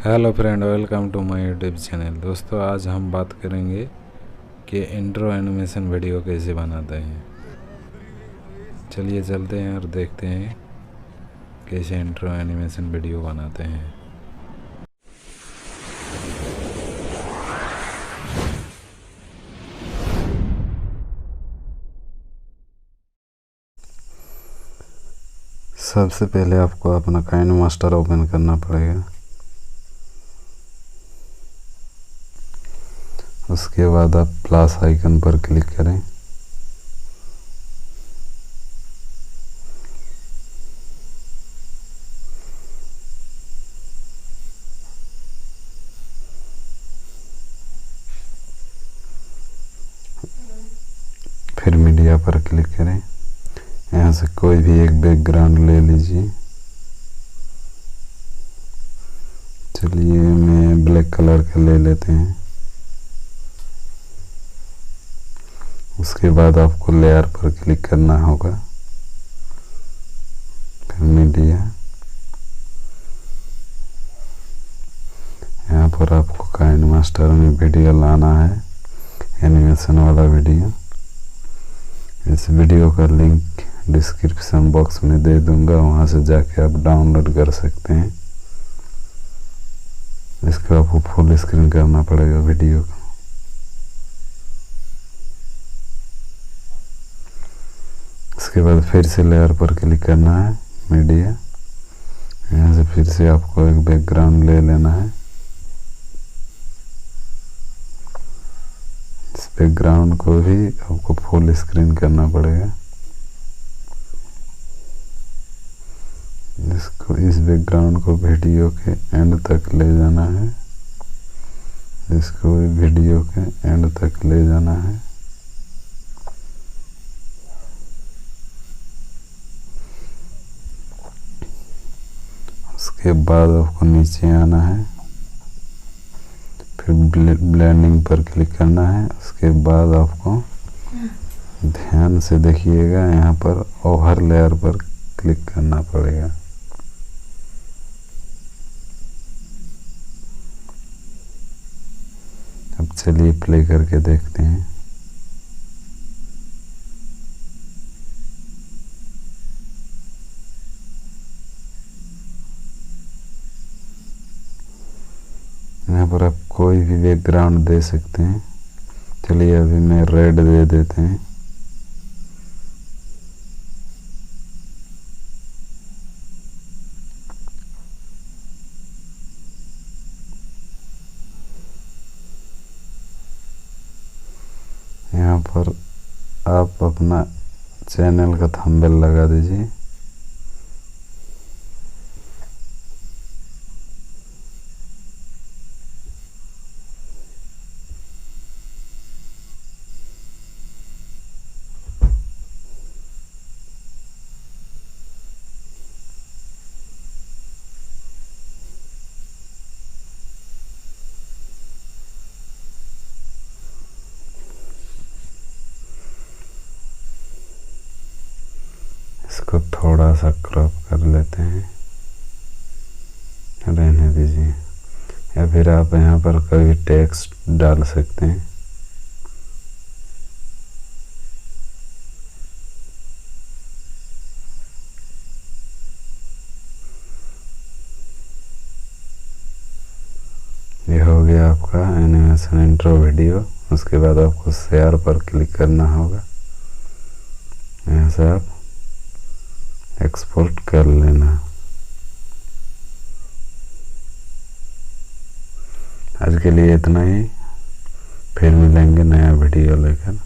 Hello friend, welcome to my YouTube channel. दोस्तों, आज हम बात करेंगे कि इंट्रो एनिमेशन वीडियो कैसे बनाते हैं। चलिए चलते हैं और देखते हैं कैसे इंट्रो एनिमेशन वीडियो बनाते हैं। सबसे पहले आपको अपना काइन मास्टर ओपन करना पड़ेगा। उसके बाद आप प्लस आइकन पर क्लिक करें। फिर मीडिया पर क्लिक करें। यहाँ से कोई भी एक बैकग्राउंड ले लीजिए। चलिए मैं ब्लैक कलर का ले लेते हैं। उसके बाद आपको लेयर पर क्लिक करना होगा। फिर मीडिया, यहाँ पर आपको काइन मास्टर में वीडियो लाना है, एनिमेशन वाला वीडियो। इस वीडियो का लिंक डिस्क्रिप्शन बॉक्स में दे दूंगा, वहाँ से जाके आप डाउनलोड कर सकते हैं। इसको आपको फुल स्क्रीन करना पड़ेगा वीडियो को। इसके बाद फिर से लेयर पर क्लिक करना है, मीडिया। यहाँ से फिर से आपको एक बैकग्राउंड ले लेना है। इस बैकग्राउंड को भी आपको फुल स्क्रीन करना पड़ेगा। इस बैकग्राउंड को वीडियो के एंड तक ले जाना है। इसको वीडियो के एंड तक ले जाना है। उसके बाद आपको नीचे आना है, फिर ब्लेंडिंग पर क्लिक करना है। उसके बाद आपको ध्यान से देखिएगा, यहाँ पर ओवर लेयर पर क्लिक करना पड़ेगा। अब चलिए प्ले करके देखते हैं। यहाँ पर आप कोई भी बैकग्राउंड दे सकते हैं। चलिए अभी मैं रेड दे देते हैं। यहाँ पर आप अपना चैनल का थंबनेल लगा दीजिए। इसको थोड़ा सा क्रॉप कर लेते हैं, रहने दीजिए। या फिर आप यहाँ पर कोई टेक्स्ट डाल सकते हैं। ये हो गया आपका एनिमेशन इंट्रो वीडियो। उसके बाद आपको शेयर पर क्लिक करना होगा। यहाँ से आप एक्सपोर्ट कर लेना। आज के लिए इतना ही, फिर मिलेंगे नया वीडियो लेकर।